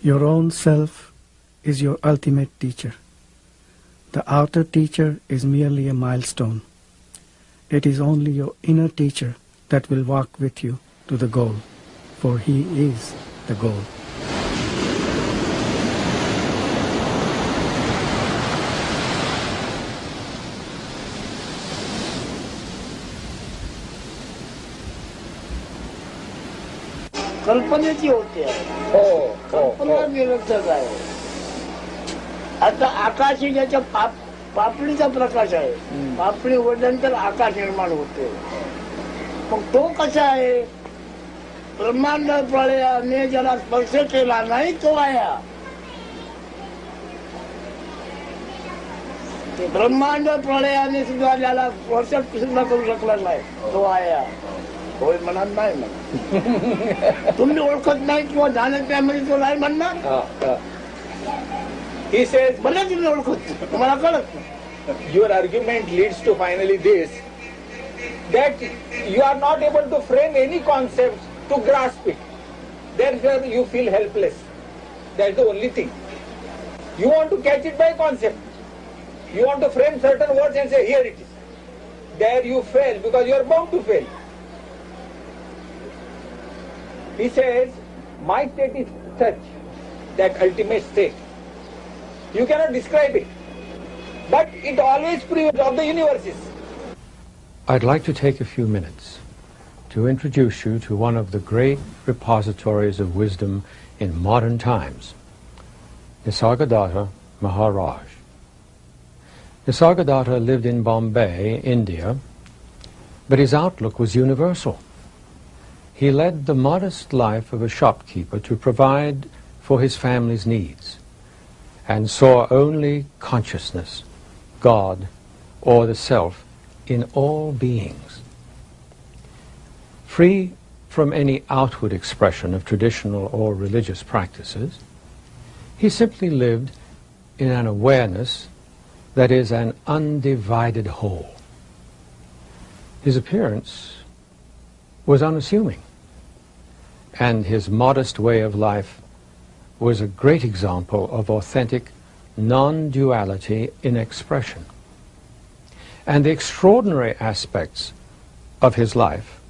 Your own self is your ultimate teacher. The outer teacher is merely a milestone. It is only your inner teacher that will walk with you to the goal, for he is the goal. कल्पनेची होते कल्पना निरर्थक आहे. आता आकाश ही ज्याच्या पापडीचा प्रकाश आहे. पापडी उघडल्यानंतर आकाश निर्माण होते. मग तो कसा आहे? ब्रह्मांड प्रलयाने ज्याला स्पर्श केला नाही तो आया. ते ब्रह्मांड प्रलयाने सुद्धा ज्याला स्पर्श सुद्धा करू शकला नाही तो आया. होय म्हणत नाही म्हणा. तुम्ही ओळखत नाही किंवा जाणत नाही म्हणजे तो नाही म्हणणार. He says, भले तुम्ही ओळखत तुम्हाला कळत नाही. your argument leads to finally this, that you are not able to frame any concept to grasp it. Therefore you feel helpless. That's the only thing. You want to catch it by concept. You want to frame certain words and say, here it is. There you fail because you are bound to fail. He says, my state is such, that ultimate state. You cannot describe it. But it always prevails of the universes. I'd like to take a few minutes to introduce you to one of the great repositories of wisdom in modern times, Nisargadatta Maharaj. Nisargadatta lived in Bombay, India, but his outlook was universal. He led the modest life of a shopkeeper to provide for his family's needs, and saw only consciousness, God, or the self in all beings. Free from any outward expression of traditional or religious practices, he simply lived in an awareness that is an undivided whole. His appearance was unassuming, and his modest way of life was a great example of authentic non-duality in expression. And the extraordinary aspects of his life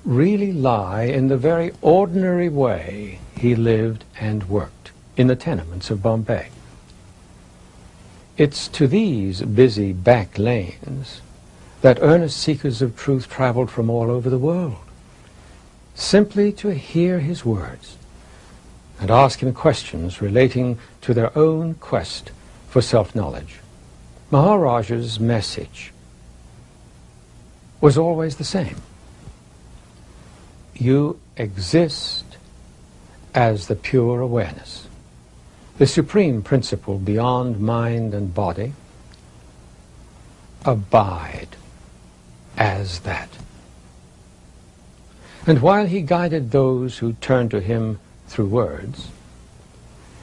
really lie in the very ordinary way he lived and worked in the tenements of Bombay. It's to these busy back lanes that earnest seekers of truth traveled from all over the world, simply to hear his words and ask him questions relating to their own quest for self-knowledge. Maharaj's message was always the same. You exist as the pure awareness, the supreme principle beyond mind and body. Abide as that. And while he guided those who turned to him through words,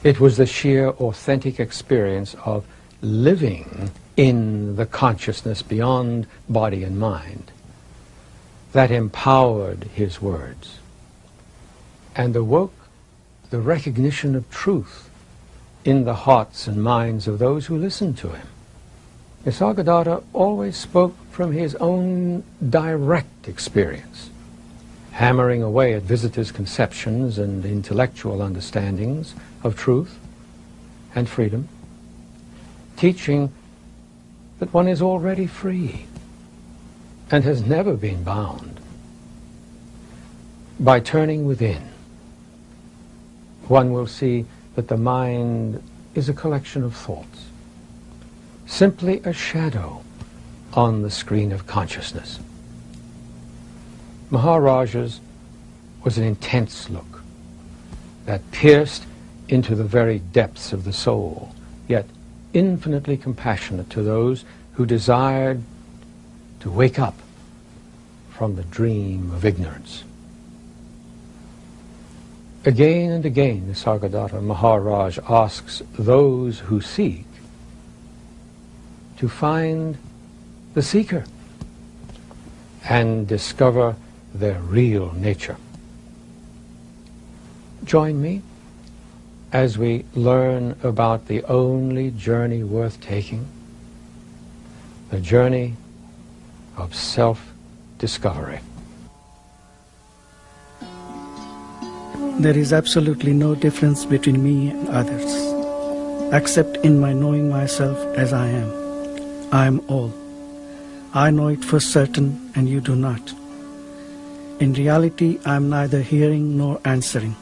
it was the sheer authentic experience of living in the consciousness beyond body and mind that empowered his words and awoke the recognition of truth in the hearts and minds of those who listened to him. Nisargadatta always spoke from his own direct experience, hammering away at visitors' conceptions and intellectual understandings of truth and freedom, teaching that one is already free and has never been bound. By turning within, one will see that the mind is a collection of thoughts, simply a shadow on the screen of consciousness. Maharaj's was an intense look that pierced into the very depths of the soul, yet infinitely compassionate to those who desired to wake up from the dream of ignorance. Again and again, Nisargadatta Maharaj asks those who seek to find the seeker and discover their real nature. Join me as we learn about the only journey worth taking, the journey of self-discovery. There is absolutely no difference between me and others, except in my knowing myself as I am. I am all. I know it for certain, and you do not. In reality, I am neither hearing nor answering.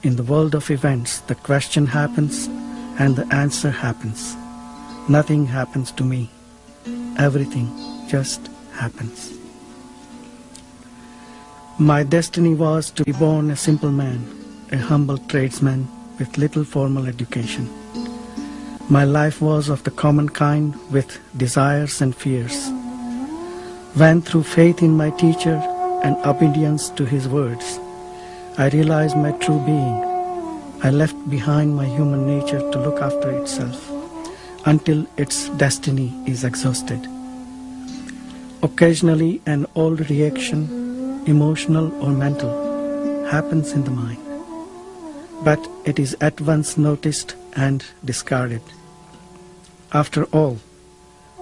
In the world of events, the question happens and the answer happens. Nothing happens to me. Everything just happens. My destiny was to be born a simple man, a humble tradesman with little formal education. My life was of the common kind, with desires and fears. When through faith in my teacher and obedience to his words, I realized my true being, I left behind my human nature to look after itself until its destiny is exhausted. Occasionally an old reaction, emotional or mental, happens in the mind, but it is at once noticed and discarded. After all,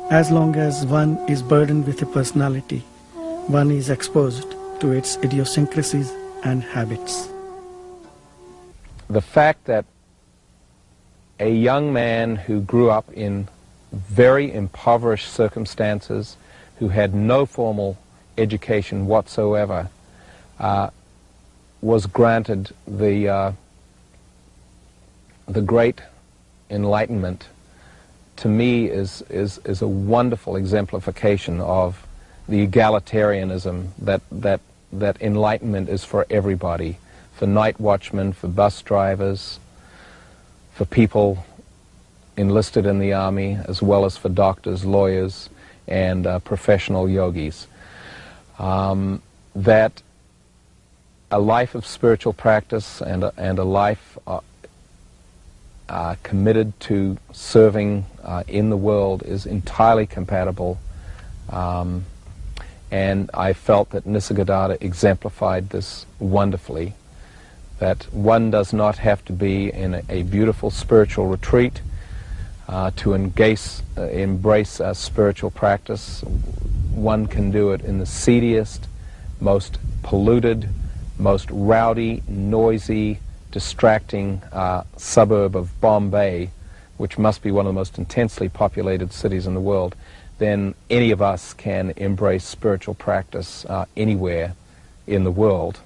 as long as one is burdened with a personality, one is exposed to its idiosyncrasies and habits. The fact that a young man who grew up in very impoverished circumstances, who had no formal education whatsoever, was granted the great enlightenment, to me is a wonderful exemplification of the egalitarianism that enlightenment is for everybody, for night watchmen, for bus drivers, for people enlisted in the army, as well as for doctors, lawyers, and professional yogis. That a life of spiritual practice and a life committed to serving in the world is entirely compatible. And I felt that Nisargadatta exemplified this wonderfully, that one does not have to be in a beautiful spiritual retreat to embrace spiritual practice. One can do it in the seediest, most polluted, most rowdy, noisy, distracting suburb of Bombay, which must be one of the most intensely populated cities in the world. Then any of us can embrace spiritual practice anywhere in the world.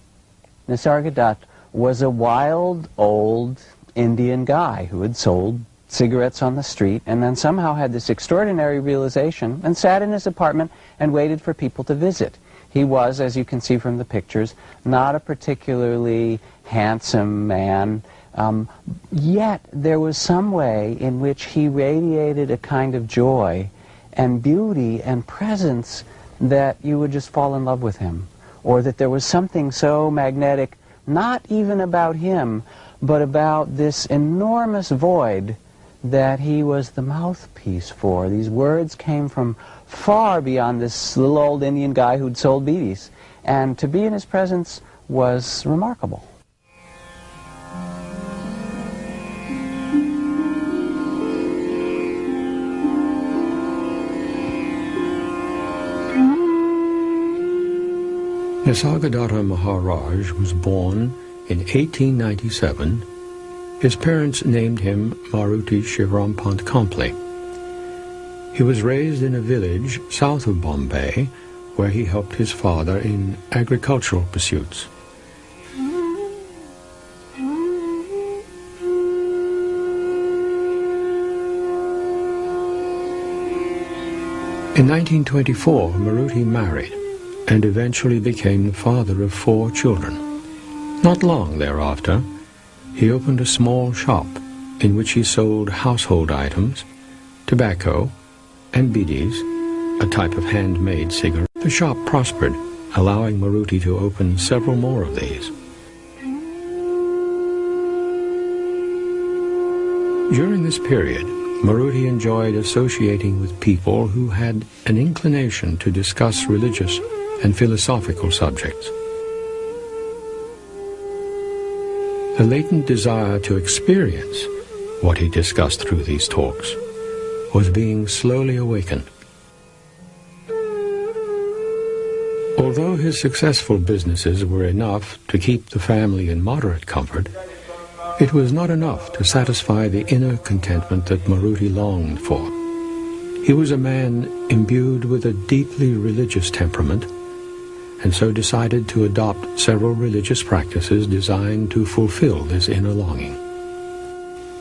Nisargadatta was a wild, old Indian guy who had sold cigarettes on the street and then somehow had this extraordinary realization and sat in his apartment and waited for people to visit. He was, as you can see from the pictures, not a particularly handsome man, yet there was some way in which he radiated a kind of joy and beauty and presence that you would just fall in love with him, or that there was something so magnetic, not even about him, but about this enormous void that he was the mouthpiece for. These words came from far beyond this little old Indian guy who'd sold beedis, and to be in his presence was remarkable. Nisargadatta Maharaj was born in 1897. His parents named him Maruti Shivrampant Kample. He was raised in a village south of Bombay, where he helped his father in agricultural pursuits. In 1924, Maruti married and eventually became the father of 4 children. Not long thereafter, he opened a small shop in which he sold household items, tobacco, and bidis, a type of handmade cigarette. The shop prospered, allowing Maruti to open several more of these. During this period, Maruti enjoyed associating with people who had an inclination to discuss religious and philosophical subjects. the latent desire to experience what he discussed through these talks was being slowly awakened. Although his successful businesses were enough to keep the family in moderate comfort, it was not enough to satisfy the inner contentment that Maruti longed for. He was a man imbued with a deeply religious temperament, and so decided to adopt several religious practices designed to fulfill this inner longing.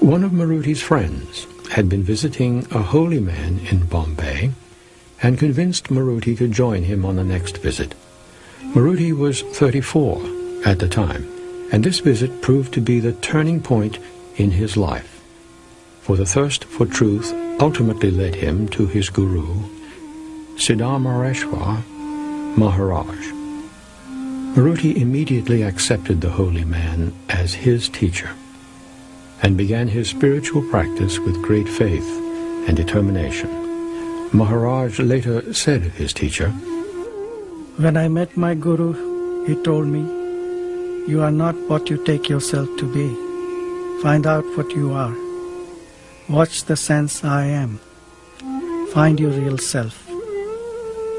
One of Maruti's friends had been visiting a holy man in Bombay and convinced Maruti to join him on the next visit. Maruti was 34 at the time, and this visit proved to be the turning point in his life, for the thirst for truth ultimately led him to his guru, Siddharmareshwar Maharaj. Maruti immediately accepted the holy man as his teacher and began his spiritual practice with great faith and determination. Maharaj later said of his teacher, "When I met my guru, he told me, 'You are not what you take yourself to be. Find out what you are. Watch the sense I am. Find your real self.'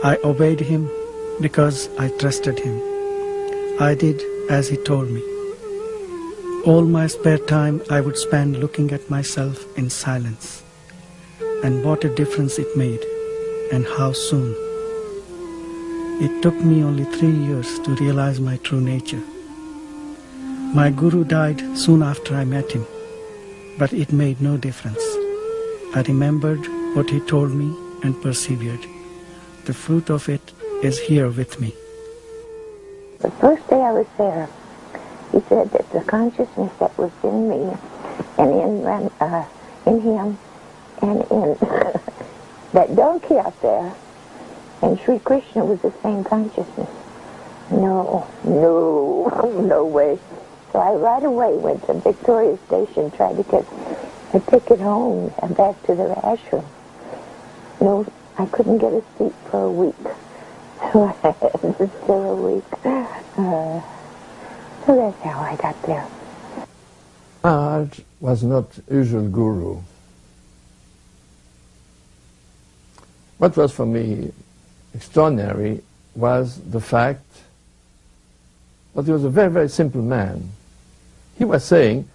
I obeyed him because I trusted him. I did as he told me. All my spare time I would spend looking at myself in silence. And what a difference it made, and how soon. It took me only 3 years to realize my true nature. My guru died soon after I met him, but it made no difference. I remembered what he told me and persevered. The fruit of it is here with me." The first day I was there, he said that the consciousness that was in me and in him and in that donkey out there and Sri Krishna was the same consciousness. No way. So I right away went to Victoria Station, tried to get a ticket home and back to the ashram. No, I couldn't get a seat for a week. So I had to stay a week. So that's how I got there. Maharaj was not usual guru. What was for me extraordinary was the fact that he was a very, very simple man. He was saying,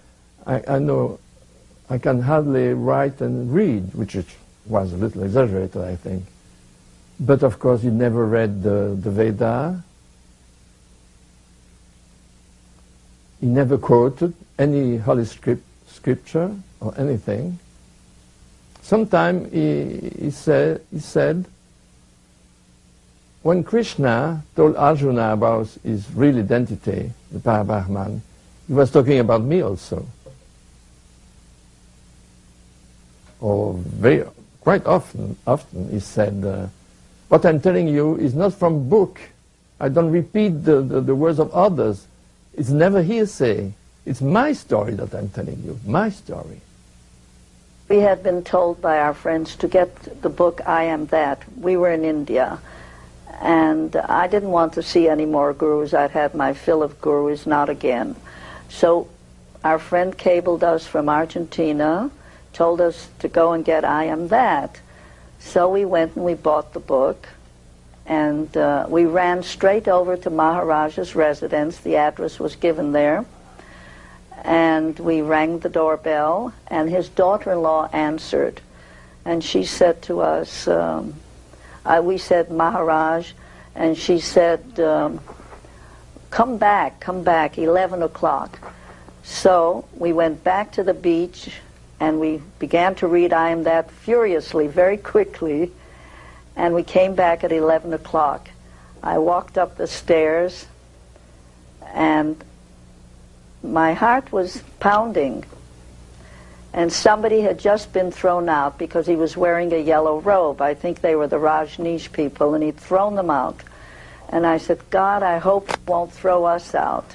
I know I can hardly write and read, which was a little exaggerated, I think. But of course he never read the Veda. He never quoted any holy scripture or anything. Sometime he said, when Krishna told Arjuna about his real identity, the Parabrahman, he was talking about me also. Or quite often he said, what I'm telling you is not from book. I don't repeat the words of others. It's never hearsay. It's my story that I'm telling you, my story. We had been told by our friends to get the book I Am That. We were in India, and I didn't want to see any more gurus. I'd had my fill of gurus, not again. So our friend cabled us from Argentina, told us to go and get I Am That. So we went and we bought the book, and we ran straight over to Maharaj's residence. The address was given there. And we rang the doorbell, and his daughter-in-law answered. And she said to us, we said, Maharaj, and she said, come back, 11 o'clock. So we went back to the beach, and we began to read I Am That furiously, very quickly, and we came back at 11 o'clock. I walked up the stairs, and my heart was pounding, and somebody had just been thrown out because he was wearing a yellow robe. I think they were the Rajneesh people, and he'd thrown them out. And I said, God, I hope he won't throw us out.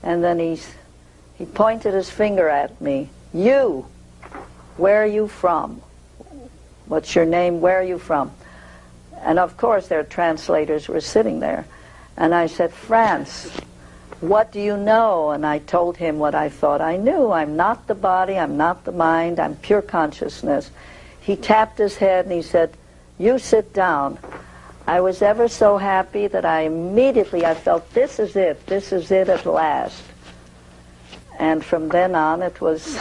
And then he pointed his finger at me. You, where are you from? What's your name? Where are you from? And of course their translators were sitting there. And I said, France. what do you know? And I told him what I thought I knew. I'm not the body, I'm not the mind, I'm pure consciousness. He tapped his head and he said, you sit down. I was ever so happy that I felt this is it at last. And from then on it was,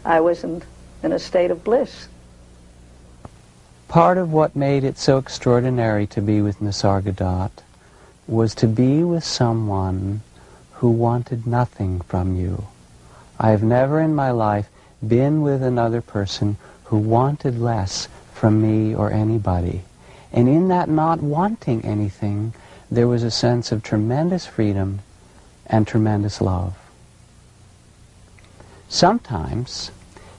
I was in a state of bliss. Part of what made it so extraordinary to be with Nisargadatta was to be with someone who wanted nothing from you. I have never in my life been with another person who wanted less from me or anybody. And in that not wanting anything, there was a sense of tremendous freedom and tremendous love. Sometimes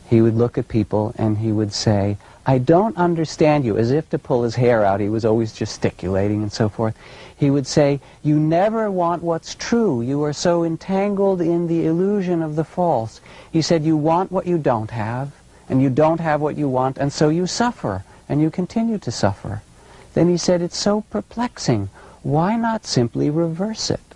he would look at people and he would say, I don't understand you, as if to pull his hair out. He was always gesticulating and so forth. He would say, you never want what's true. You are so entangled in the illusion of the false. He said, you want what you don't have, and you don't have what you want, and so you suffer, and you continue to suffer. Then he said, it's so perplexing. Why not simply reverse it?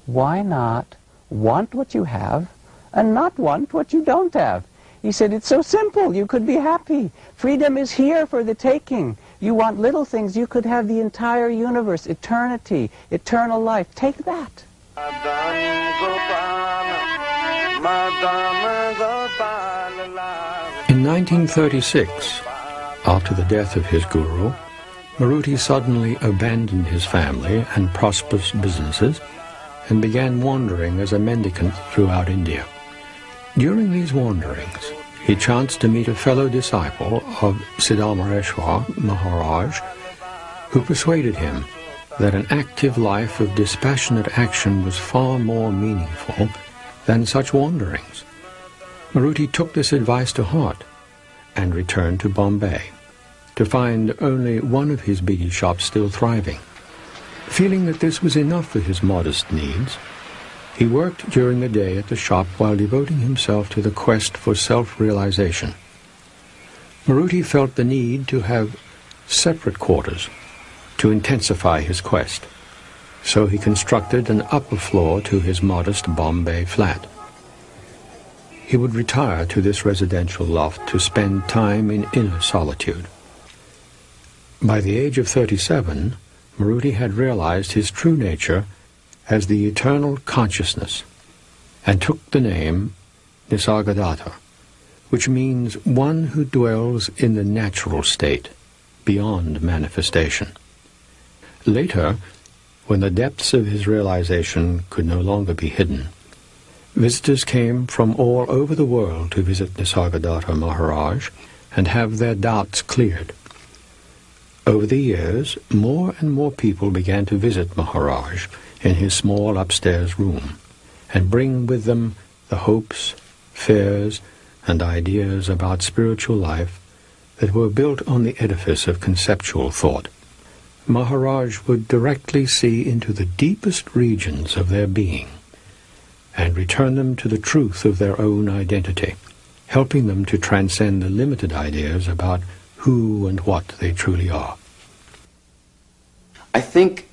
Why not want what you have and not want what you don't have? He said, it's so simple. You could be happy. Freedom is here for the taking. You want little things. You could have the entire universe, eternity, eternal life. Take that. In 1936, after the death of his guru, Maruti suddenly abandoned his family and prosperous businesses and began wandering as a mendicant throughout India. During these wanderings, he chanced to meet a fellow disciple of Siddhartha Maharaj, who persuaded him that an active life of dispassionate action was far more meaningful than such wanderings. Maruti took this advice to heart and returned to Bombay, to find only one of his beedi shops still thriving. Feeling that this was enough for his modest needs, he worked during the day at the shop while devoting himself to the quest for self-realization. Maruti felt the need to have separate quarters to intensify his quest, so he constructed an upper floor to his modest Bombay flat. He would retire to this residential loft to spend time in inner solitude. By the age of 37, Maruti had realized his true nature as the eternal consciousness, and took the name Nisargadatta, which means one who dwells in the natural state, beyond manifestation. Later, when the depths of his realization could no longer be hidden, visitors came from all over the world to visit Nisargadatta Maharaj and have their doubts cleared. Over the years, more and more people began to visit Maharaj in his small upstairs room, and bring with them the hopes, fears, and ideas about spiritual life that were built on the edifice of conceptual thought. Maharaj would directly see into the deepest regions of their being and return them to the truth of their own identity, helping them to transcend the limited ideas about who and what they truly are. I think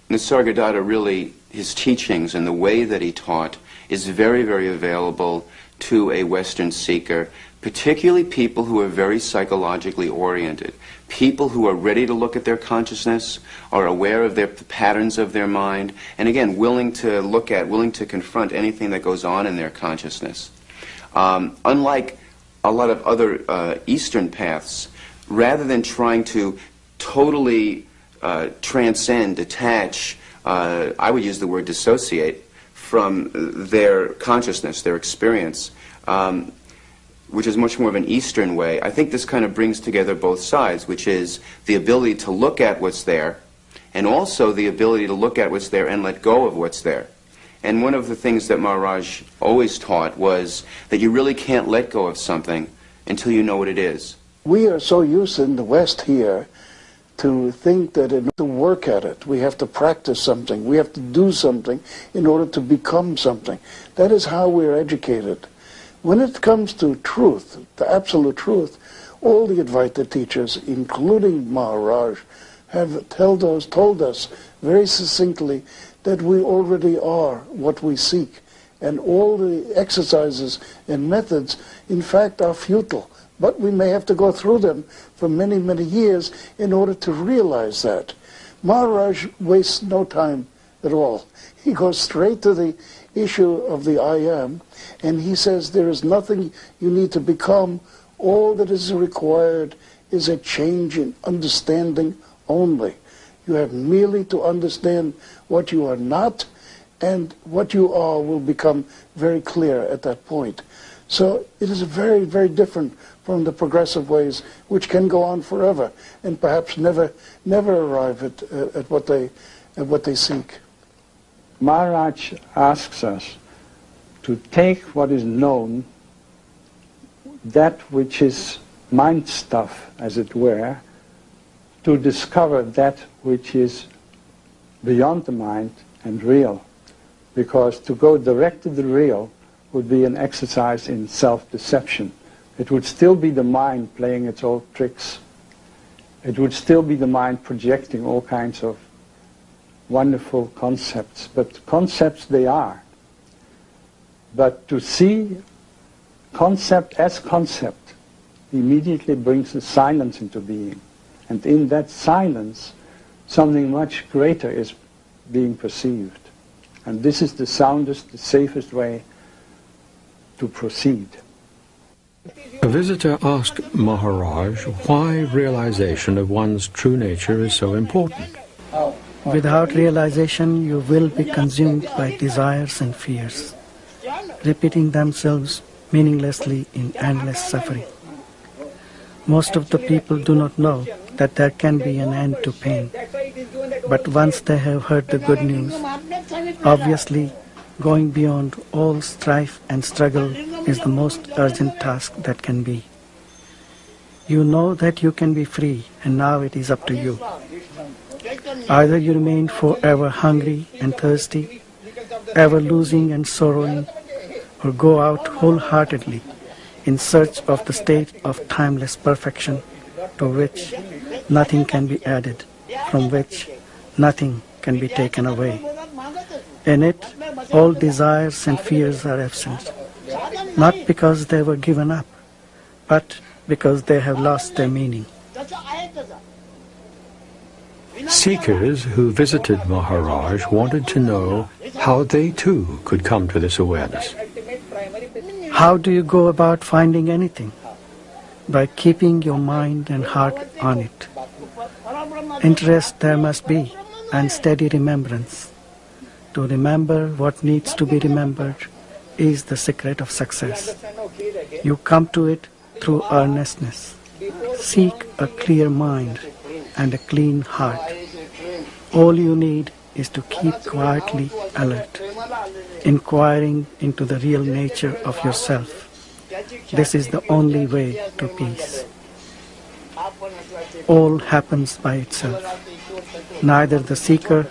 Nisargadatta really, his teachings and the way that he taught is very, very available to a Western seeker, particularly people who are very psychologically oriented, people who are ready to look at their consciousness, are aware of the patterns of their mind, and again, willing to look at, willing to confront anything that goes on in their consciousness. Unlike a lot of other Eastern paths, rather than trying to totally transcend, detach, I would use the word dissociate from their consciousness, their experience, which is much more of an Eastern way. I think this kind of brings together both sides, which is the ability to look at what's there, and also the ability to look at what's there and let go of what's there. And one of the things that Maharaj always taught was that you really can't let go of something until you know what it is. We are so used in the West here to think that in order to work at it, we have to practice something, we have to do something in order to become something. That is how we're educated. When it comes to truth, the absolute truth, all the Advaita teachers, including Maharaj, have told us very succinctly that we already are what we seek. And all the exercises and methods, in fact, are futile. But we may have to go through them for many, many years in order to realize that. Maharaj wastes no time at all. He goes straight to the issue of the I am, and he says there is nothing you need to become. All that is required is a change in understanding only. You have merely to understand what you are not, and what you are will become very clear at that point. So it is very, very different from the progressive ways, which can go on forever and perhaps never arrive at what they seek. Maharaj asks us to take what is known, that which is mind stuff, as it were, to discover that which is beyond the mind and real. Because to go direct to the real would be an exercise in self-deception. It would still be the mind playing its old tricks. It would still be the mind projecting all kinds of wonderful concepts, but concepts they are. But to see concept as concept immediately brings the silence into being. And in that silence, something much greater is being perceived. And this is the soundest, the safest way to proceed. A visitor asked Maharaj why realization of one's true nature is so important. Without realization, you will be consumed by desires and fears, repeating themselves meaninglessly in endless suffering. Most of the people do not know that there can be an end to pain. But once they have heard the good news, obviously going beyond all strife and struggle is the most urgent task that can be. You know that you can be free, and now it is up to you. Either you remain forever hungry and thirsty, ever losing and sorrowing, or go out wholeheartedly in search of the state of timeless perfection, to which nothing can be added, from which nothing can be taken away. In it, all desires and fears are absent, not because they were given up, but because they have lost their meaning. Seekers who visited Maharaj wanted to know how they too could come to this awareness. How do you go about finding anything? By keeping your mind and heart on it. Interest there must be, and steady remembrance. To remember what needs to be remembered is the secret of success. You come to it through earnestness. Seek a clear mind and a clean heart. All you need is to keep quietly alert, inquiring into the real nature of yourself. This is the only way to peace. All happens by itself. Neither the seeker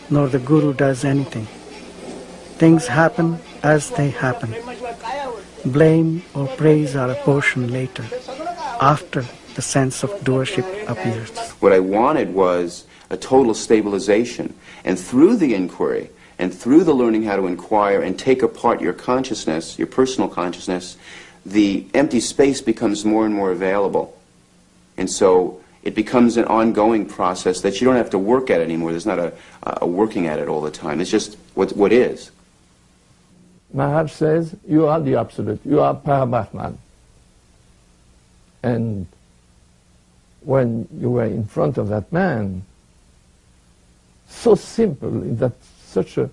nor the guru does anything. Things happen as they happen. Blame or praise are a portion later, after the sense of doership appears. What I wanted was a total stabilization, and through the inquiry and through the learning how to inquire and take apart your consciousness, your personal consciousness, the empty space becomes more and more available. And so it becomes an ongoing process that you don't have to work at anymore. There's not a working at it all the time. It's just what is. Maharaj says, you are the Absolute, you are Paramatman. And when you were in front of that man, so simple, in that such a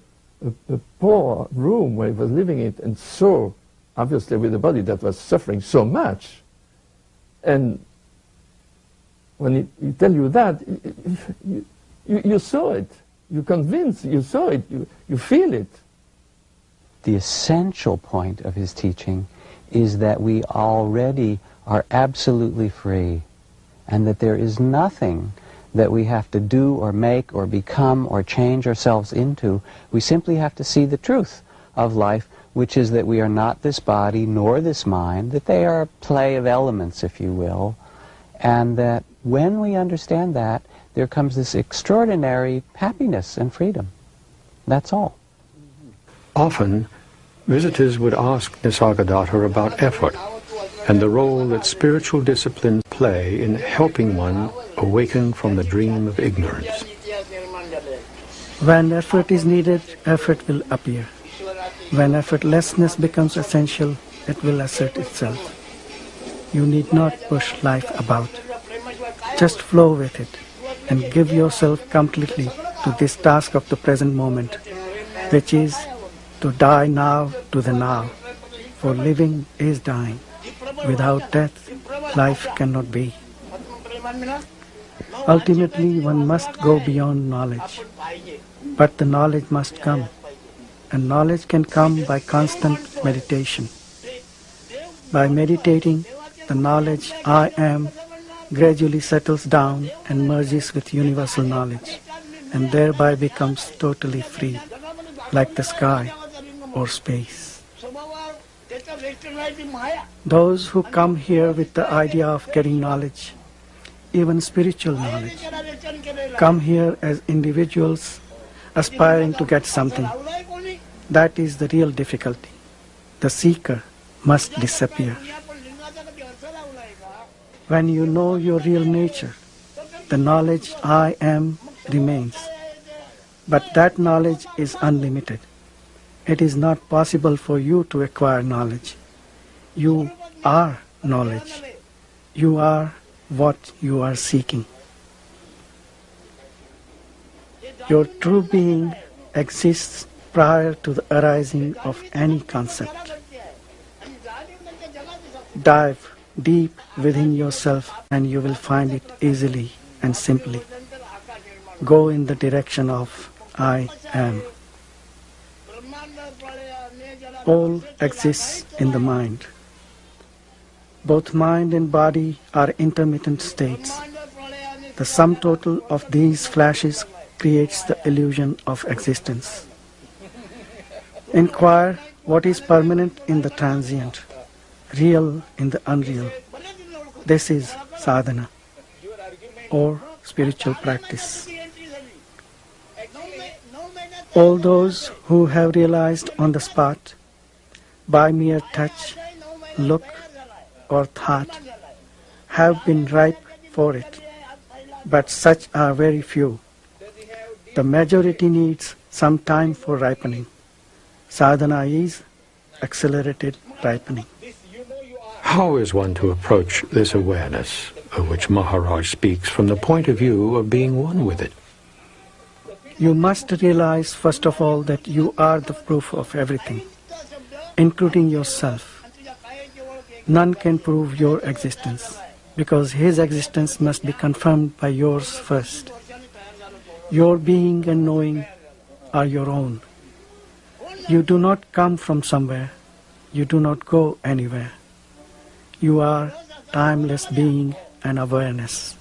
poor room where he was living in, and so obviously with a body that was suffering so much, and when he tell you that, you saw it, you're convinced, you saw it, you feel it. The essential point of his teaching is that we already are absolutely free, and that there is nothing that we have to do or make or become or change ourselves into. We simply have to see the truth of life, which is that we are not this body nor this mind, that they are a play of elements, if you will, and that when we understand that, there comes this extraordinary happiness and freedom. That's all. Often, visitors would ask Nisargadatta about effort and the role that spiritual disciplines play in helping one awaken from the dream of ignorance. When effort is needed, effort will appear. When effortlessness becomes essential, it will assert itself. You need not push life about. Just flow with it and give yourself completely to this task of the present moment, which is to die now to the now. For living is dying. Without death, life cannot be. Ultimately, one must go beyond knowledge. But the knowledge must come. And knowledge can come by constant meditation. By meditating, the knowledge I am gradually settles down and merges with universal knowledge, and thereby becomes totally free, like the sky or space. Those who come here with the idea of getting knowledge, even spiritual knowledge, come here as individuals aspiring to get something. That is the real difficulty. The seeker must disappear. When you know your real nature, the knowledge I am remains. But that knowledge is unlimited. It is not possible for you to acquire knowledge. You are knowledge. You are what you are seeking. Your true being exists prior to the arising of any concept. Dive deep within yourself and you will find it easily and simply. Go in the direction of I am. All exists in the mind. Both mind and body are intermittent states. The sum total of these flashes creates the illusion of existence. Inquire what is permanent in the transient, real in the unreal. This is sadhana, or spiritual practice. All those who have realized on the spot, by mere touch, look, or thought, have been ripe for it, but such are very few. The majority needs some time for ripening. Sadhana is accelerated ripening. How is one to approach this awareness of which Maharaj speaks from the point of view of being one with it? You must realize first of all that you are the proof of everything, including yourself. None can prove your existence, because his existence must be confirmed by yours first. Your being and knowing are your own. You do not come from somewhere. You do not go anywhere. You are timeless being and awareness.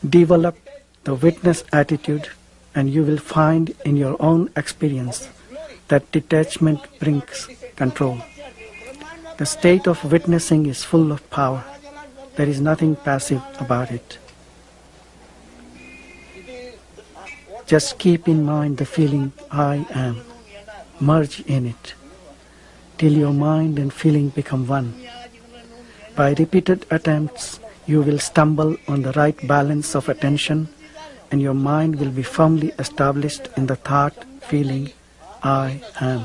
Develop the witness attitude and you will find in your own experience that detachment brings control. The state of witnessing is full of power. There is nothing passive about it. Just keep in mind the feeling I am. Merge in it till your mind and feeling become one. By repeated attempts, you will stumble on the right balance of attention and your mind will be firmly established in the thought, feeling, I am.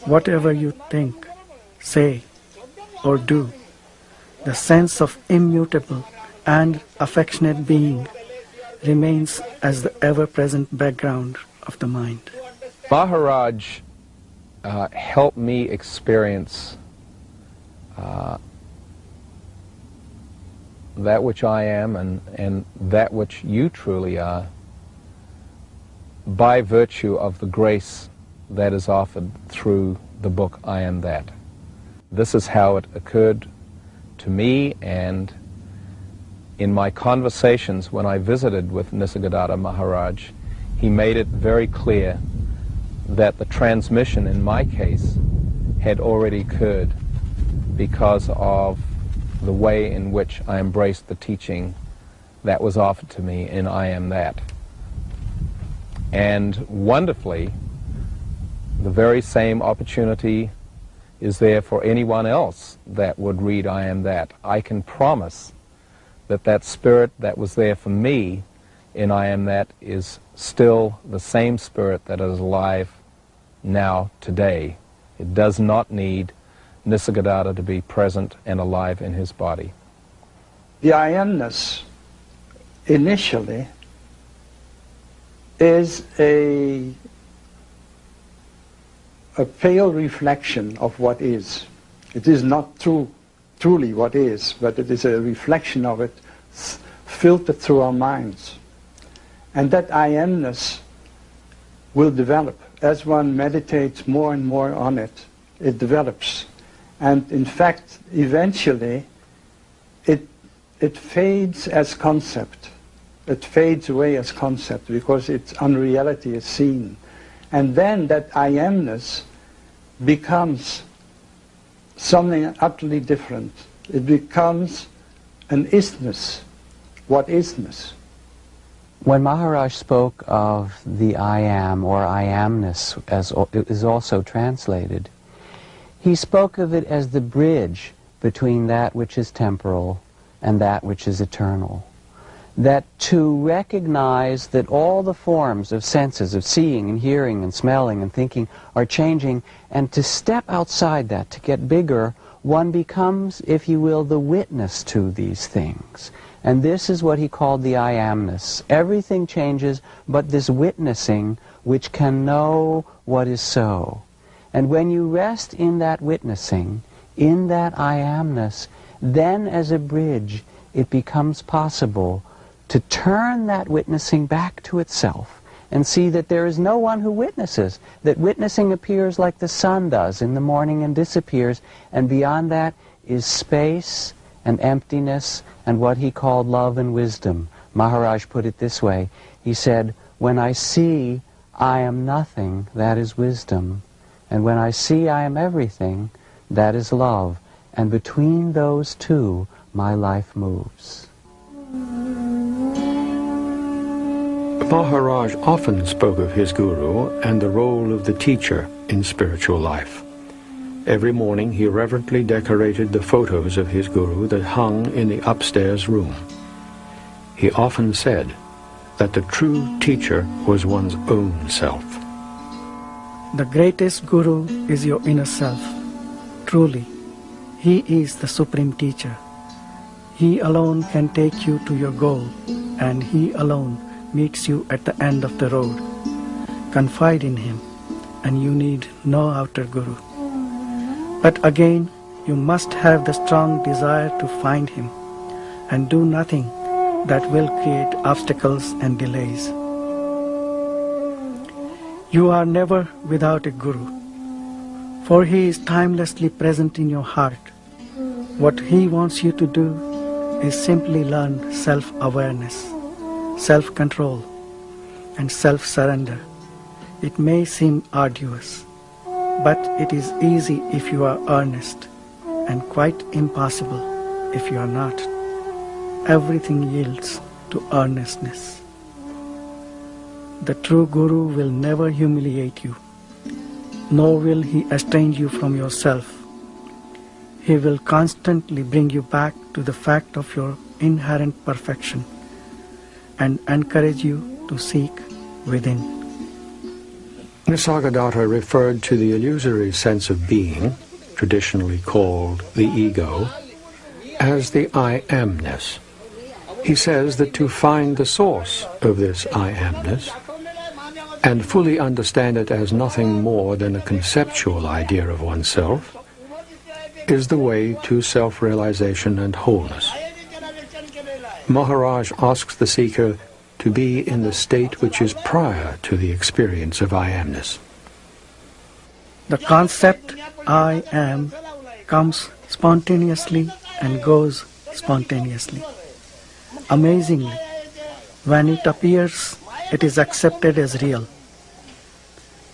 Whatever you think, say, or do, the sense of immutable and affectionate being remains as the ever-present background of the mind. Maharaj helped me experience that which I am and that which you truly are by virtue of the grace that is offered through the book I Am That. This is how it occurred to me, and in my conversations when I visited with Nisargadatta Maharaj, he made it very clear that the transmission in my case had already occurred because of the way in which I embraced the teaching that was offered to me in I Am That. And wonderfully, the very same opportunity is there for anyone else that would read I Am That. I can promise that that spirit that was there for me in I Am That is still the same spirit that is alive now, today. It does not need Nisargadatta to be present and alive in his body. The I Amness initially is a pale reflection of what is. It is not truly what is, but it is a reflection of it filtered through our minds. And that I Amness will develop. As one meditates more and more on it, it develops. And in fact, eventually, it fades as concept. It fades away as concept because its unreality is seen. And then that I Amness becomes something utterly different. It becomes an isness. What isness? When Maharaj spoke of the I Am, or I Amness, as it is also translated, he spoke of it as the bridge between that which is temporal and that which is eternal. That to recognize that all the forms of senses, of seeing and hearing and smelling and thinking are changing, and to step outside that, to get bigger, one becomes, if you will, the witness to these things. And this is what he called the I Amness. Everything changes, but this witnessing which can know what is so. And when you rest in that witnessing, in that I Amness, then as a bridge it becomes possible to turn that witnessing back to itself and see that there is no one who witnesses, that witnessing appears like the sun does in the morning and disappears, and beyond that is space and emptiness and what he called love and wisdom. Maharaj put it this way. He said, when I see I am nothing, that is wisdom. And when I see I am everything, that is love. And between those two, my life moves. Maharaj often spoke of his guru and the role of the teacher in spiritual life. Every morning he reverently decorated the photos of his guru that hung in the upstairs room. He often said that the true teacher was one's own self. The greatest guru is your inner self. Truly, he is the supreme teacher. He alone can take you to your goal, and he alone meets you at the end of the road. Confide in him, and you need no outer guru. But again, you must have the strong desire to find him, and do nothing that will create obstacles and delays. You are never without a guru, for he is timelessly present in your heart. What he wants you to do is simply learn self-awareness, self-control, and self-surrender. It may seem arduous, but it is easy if you are earnest, and quite impossible if you are not. Everything yields to earnestness. The true guru will never humiliate you, nor will he estrange you from yourself. He will constantly bring you back to the fact of your inherent perfection and encourage you to seek within. Nisargadatta referred to the illusory sense of being, traditionally called the ego, as the I Amness. He says that to find the source of this I Amness and fully understand it as nothing more than a conceptual idea of oneself is the way to self-realization and wholeness. Maharaj asks the seeker to be in the state which is prior to the experience of I Amness. The concept I am comes spontaneously and goes spontaneously. Amazingly, when it appears, it is accepted as real.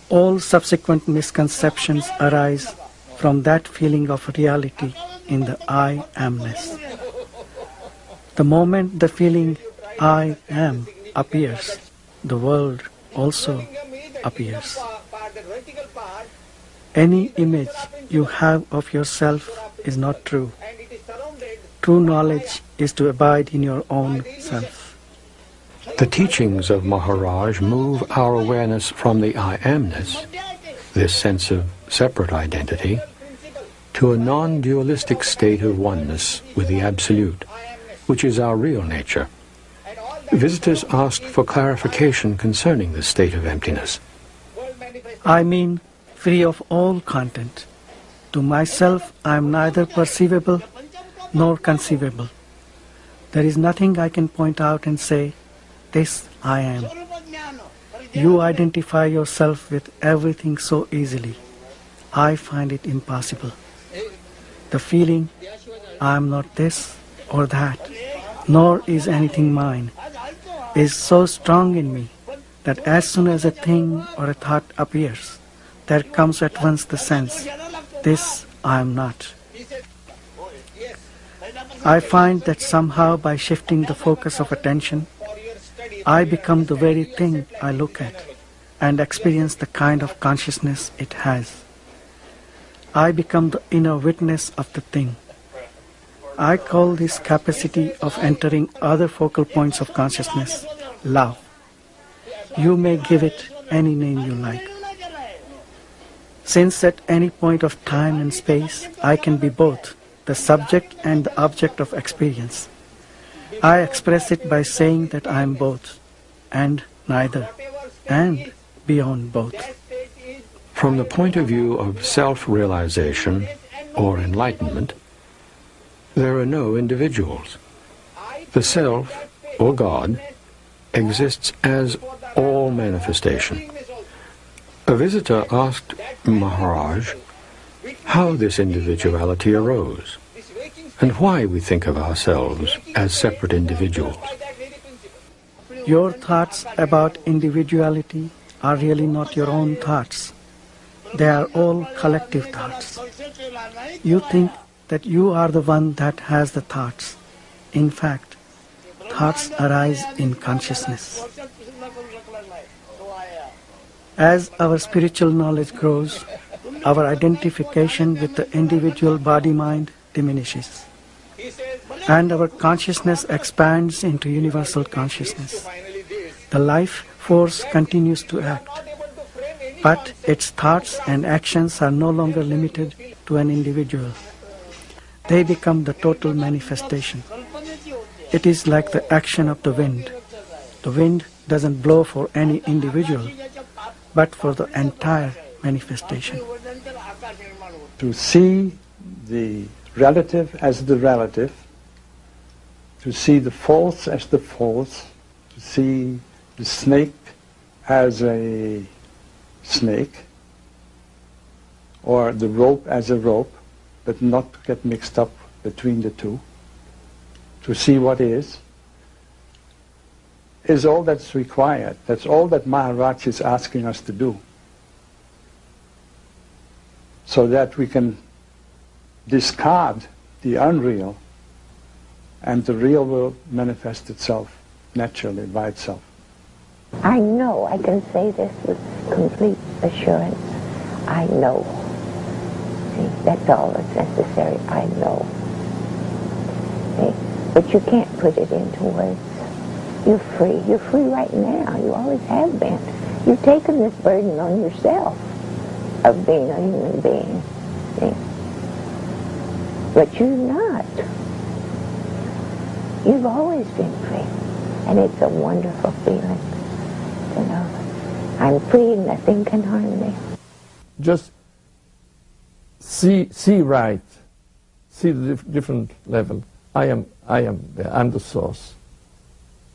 All subsequent misconceptions arise from that feeling of reality in the I Amness. The moment the feeling I am appears, the world also appears. Any image you have of yourself is not true. True knowledge is to abide in your own self. The teachings of Maharaj move our awareness from the I amness, this sense of separate identity, to a non-dualistic state of oneness with the Absolute, which is our real nature. Visitors ask for clarification concerning this state of emptiness. I mean, free of all content. To myself, I am neither perceivable nor conceivable. There is nothing I can point out and say, this I am. You identify yourself with everything so easily. I find it impossible. The feeling, I am not this or that, nor is anything mine, is so strong in me that as soon as a thing or a thought appears, there comes at once the sense, this I am not. I find that somehow by shifting the focus of attention, I become the very thing I look at and experience the kind of consciousness it has. I become the inner witness of the thing. I call this capacity of entering other focal points of consciousness love. You may give it any name you like. Since at any point of time and space I can be both the subject and the object of experience, I express it by saying that I am both, and neither, and beyond both. From the point of view of self-realization or enlightenment, there are no individuals. The Self, or God, exists as all manifestation. A visitor asked Maharaj how this individuality arose, and why we think of ourselves as separate individuals. Your thoughts about individuality are really not your own thoughts. They are all collective thoughts. You think that you are the one that has the thoughts. In fact, thoughts arise in consciousness. As our spiritual knowledge grows, our identification with the individual body-mind diminishes, and our consciousness expands into universal consciousness. The life force continues to act, but its thoughts and actions are no longer limited to an individual. They become the total manifestation. It is like the action of the wind. The wind doesn't blow for any individual, but for the entire manifestation. To see the relative as the relative, to see the false as the false, to see the snake as a snake, or the rope as a rope, but not to get mixed up between the two, to see what is all that's required. That's all that Maharaj is asking us to do, so that we can discard the unreal and the real will manifest itself naturally by itself. I know, I can say this with complete assurance. I know. See, that's all that's necessary. I know. See, but you can't put it into words. You're free. You're free right now. You always have been. You've taken this burden on yourself of being a human being. See? But you're not. You've always been free. And it's a wonderful feeling to know I'm free and nothing can harm me. Just see right. See the different level. I am there. I'm the source.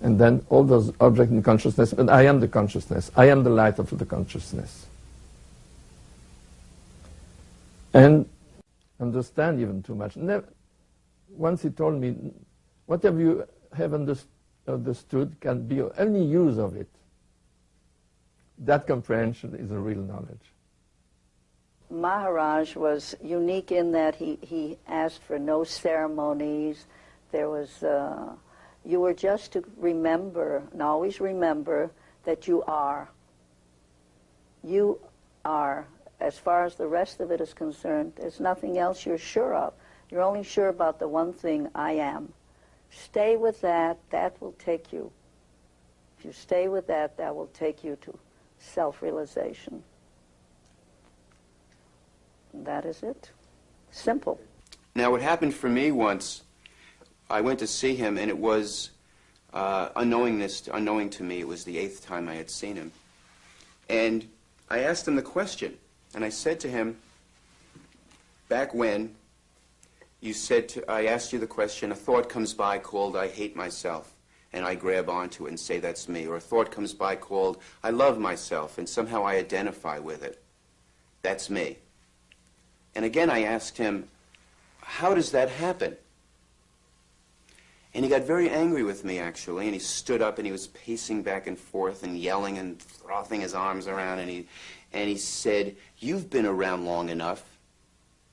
And then all those objects in consciousness, but I am the consciousness. I am the light of the consciousness. And understand even too much. Once he told me, whatever you have understood can be of any use of it. That comprehension is a real knowledge. Maharaj was unique in that he asked for no ceremonies. There was, you were just to remember, and always remember, that you are you are, as far as the rest of it is concerned, there's nothing else you're sure of. You're only sure about the one thing, I am. Stay with that. That will take you. If you stay with that, that will take you to self-realization. That is it. Simple. Now, what happened for me once, I went to see him, and it was unknowing to me. It was the 8th time I had seen him. And I asked him the question, and I said to him, back when I asked you the question, a thought comes by called, I hate myself, and I grab onto it and say that's me. Or a thought comes by called, I love myself, and somehow I identify with it. That's me. And again I asked him, how does that happen? And he got very angry with me, actually, and he stood up and he was pacing back and forth and yelling and frothing his arms around, and he said, you've been around long enough.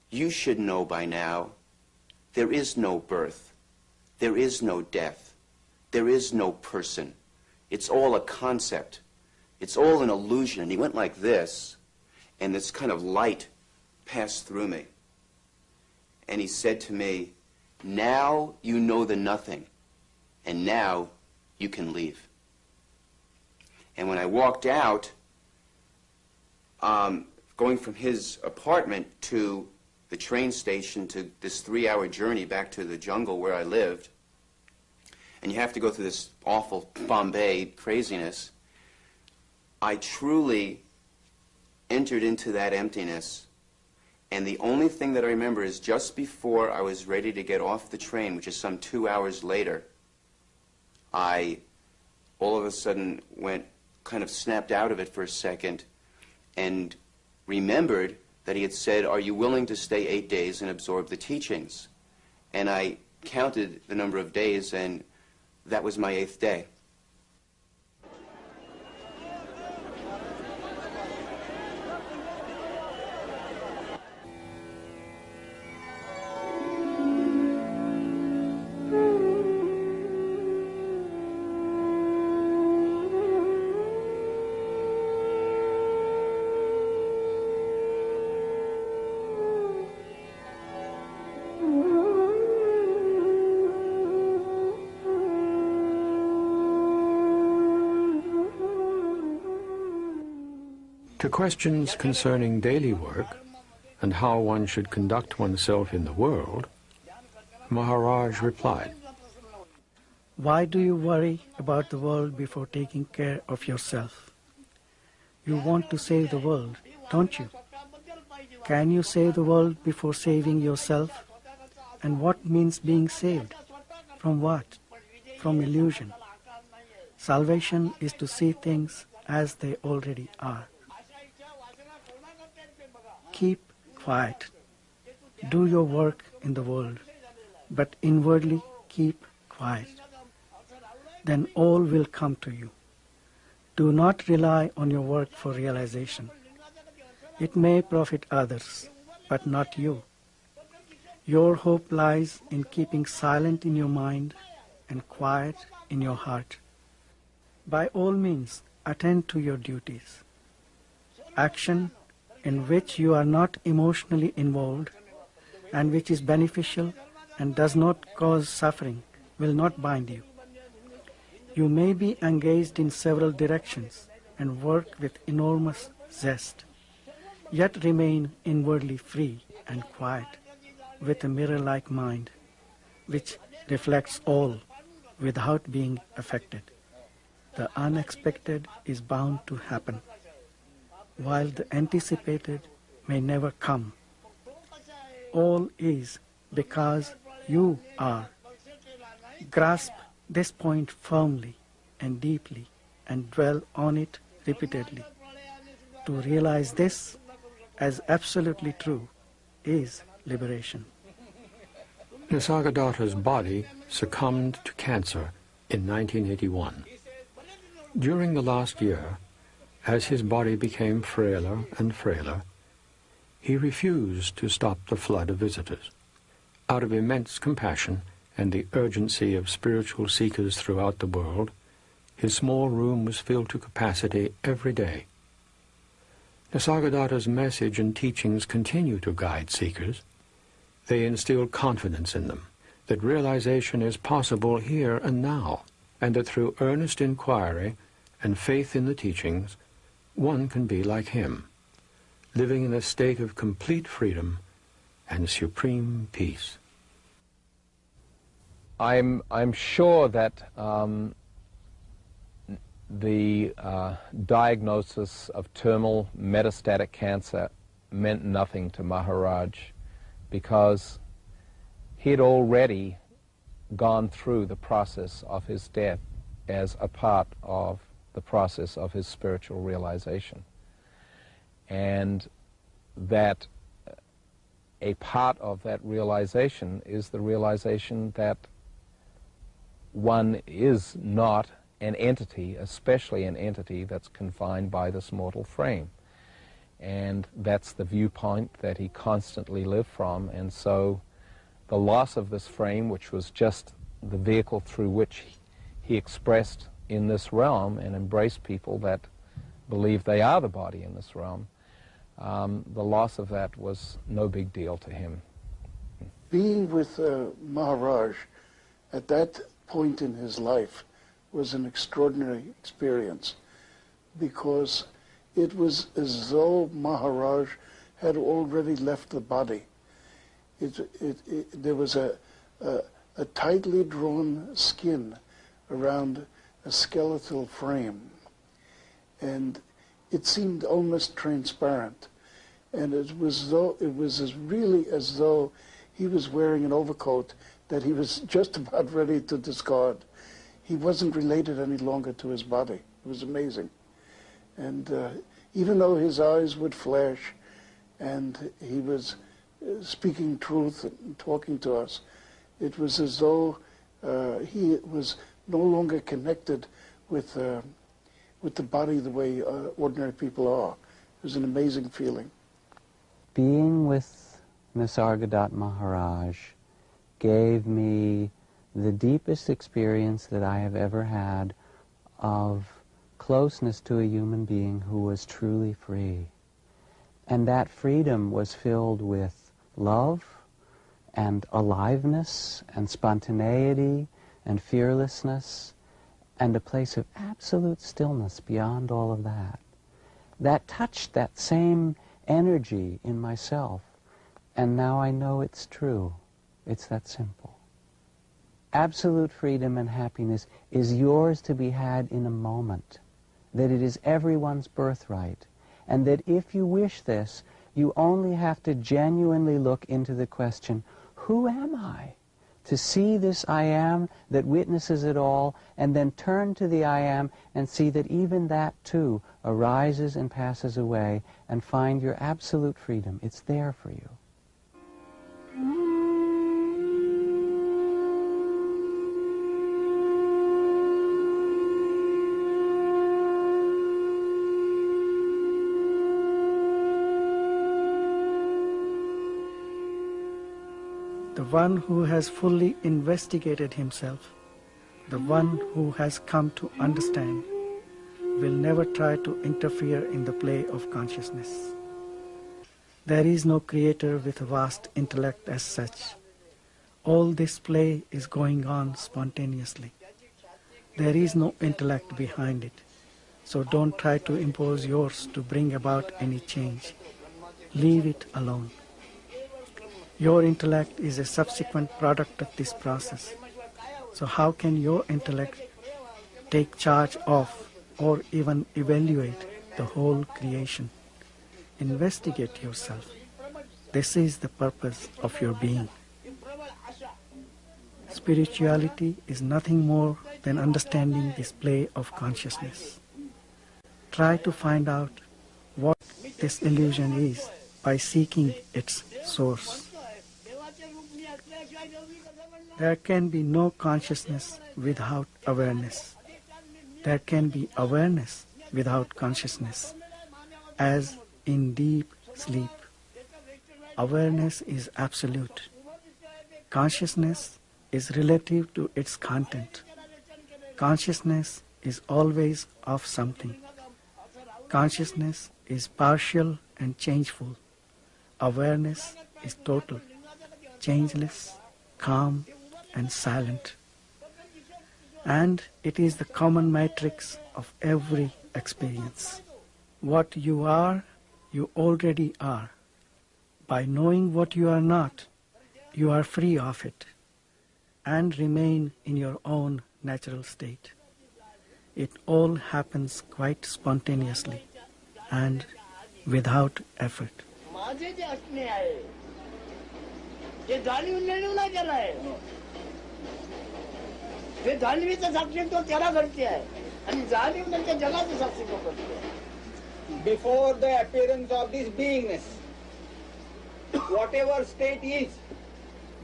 You should know by now. There is no birth. There is no death. There is no person. It's all a concept. It's all an illusion. And he went like this, and this kind of light passed through me. And he said to me, now you know the nothing, and now you can leave. And when I walked out, going from his apartment to the train station to this 3-hour journey back to the jungle where I lived, and you have to go through this awful Bombay craziness, I truly entered into that emptiness. And the only thing that I remember is just before I was ready to get off the train, which is some 2 hours later, I all of a sudden kind of snapped out of it for a second and remembered that he had said, are you willing to stay 8 days and absorb the teachings? And I counted the number of days, and that was my 8th day. To questions concerning daily work and how one should conduct oneself in the world, Maharaj replied, why do you worry about the world before taking care of yourself? You want to save the world, don't you? Can you save the world before saving yourself? And what means being saved? From what? From illusion. Salvation is to see things as they already are. Keep quiet. Do your work in the world, but inwardly keep quiet. Then all will come to you. Do not rely on your work for realization. It may profit others, but not you. Your hope lies in keeping silent in your mind and quiet in your heart. By all means, attend to your duties. Action in which you are not emotionally involved and which is beneficial and does not cause suffering will not bind you. You may be engaged in several directions and work with enormous zest, yet remain inwardly free and quiet with a mirror-like mind which reflects all without being affected. The unexpected is bound to happen, while the anticipated may never come. All is because you are. Grasp this point firmly and deeply and dwell on it repeatedly. To realize this as absolutely true is liberation. Nisargadatta's body succumbed to cancer in 1981. During the last year, as his body became frailer and frailer, he refused to stop the flood of visitors. Out of immense compassion and the urgency of spiritual seekers throughout the world, his small room was filled to capacity every day. Nisargadatta's message and teachings continue to guide seekers. They instill confidence in them, that realization is possible here and now, and that through earnest inquiry and faith in the teachings, one can be like him, living in a state of complete freedom and supreme peace. I'm sure that the diagnosis of terminal metastatic cancer meant nothing to Maharaj, because he had already gone through the process of his death as a part of the process of his spiritual realization. And that a part of that realization is the realization that one is not an entity, especially an entity that's confined by this mortal frame. And that's the viewpoint that he constantly lived from. And so the loss of this frame, which was just the vehicle through which he expressed in this realm and embraced people that believe they are the body in this realm, the loss of that was no big deal to him. Being with Maharaj at that point in his life was an extraordinary experience, because it was as though Maharaj had already left the body. There was a tightly drawn skin around a skeletal frame, and it seemed almost transparent, and it was really as though he was wearing an overcoat that he was just about ready to discard. He wasn't related any longer to his body. It was amazing. And even though his eyes would flash and he was speaking truth and talking to us, it was as though he was no longer connected with the body the way ordinary people are. It was an amazing feeling. Being with Nisargadatta Maharaj gave me the deepest experience that I have ever had of closeness to a human being who was truly free. And that freedom was filled with love and aliveness and spontaneity and fearlessness and a place of absolute stillness beyond all of that. That touched that same energy in myself, and now I know it's true. It's that simple. Absolute freedom and happiness is yours to be had in a moment, that it is everyone's birthright, and that if you wish this, you only have to genuinely look into the question, who am I? To see this I am that witnesses it all, and then turn to the I am and see that even that too arises and passes away, and find your absolute freedom. It's there for you. The one who has fully investigated himself, the one who has come to understand, will never try to interfere in the play of consciousness. There is no creator with a vast intellect as such. All this play is going on spontaneously. There is no intellect behind it, so don't try to impose yours to bring about any change. Leave it alone. Your intellect is a subsequent product of this process. So how can your intellect take charge of or even evaluate the whole creation? Investigate yourself. This is the purpose of your being. Spirituality is nothing more than understanding this play of consciousness. Try to find out what this illusion is by seeking its source. There can be no consciousness without awareness. There can be awareness without consciousness, as in deep sleep. Awareness is absolute. Consciousness is relative to its content. Consciousness is always of something. Consciousness is partial and changeful. Awareness is total, changeless, calm and silent. And it is the common matrix of every experience. What you are, you already are. By knowing what you are not, you are free of it and remain in your own natural state. It all happens quite spontaneously and without effort. माझे जे असणे आहे ते जाणीव निर्णय केला आहे ते जाणीवीचं साक्षी तो त्याला घडते आहे आणि जाणीव म्हणजे जगाचं साक्षी तो करते आहे. Before the appearance of this beingness, whatever state is,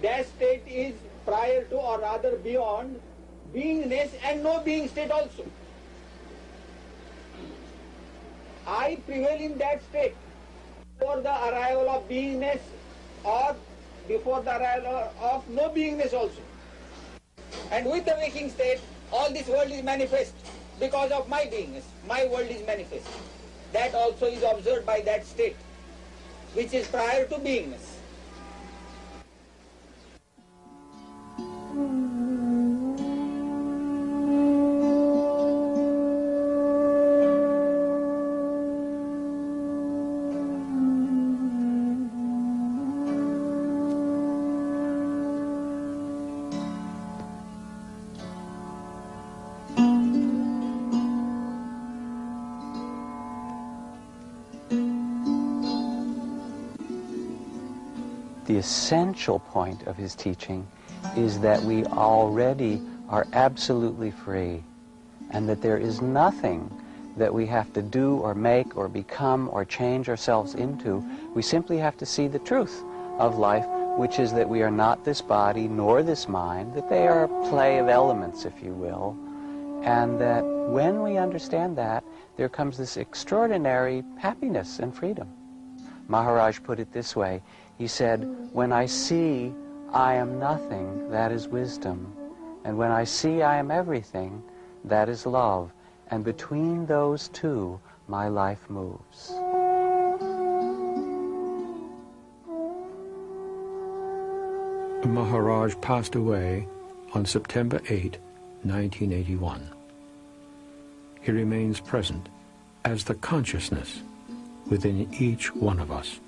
that state is prior to or rather beyond beingness and no being state also. I prevail in that state before the arrival of beingness or before the arrival of no beingness also. And with the waking state, all this world is manifest because of my beingness. My world is manifest. That also is observed by that state, which is prior to beingness. The essential point of his teaching is that we already are absolutely free, and that there is nothing that we have to do or make or become or change ourselves into. We simply have to see the truth of life, which is that we are not this body nor this mind, that they are a play of elements, if you will, and that when we understand that, there comes this extraordinary happiness and freedom. Maharaj put it this way. He said, when I see I am nothing, that is wisdom. And when I see I am everything, that is love. And between those two, my life moves. Maharaj passed away on September 8, 1981. He remains present as the consciousness within each one of us.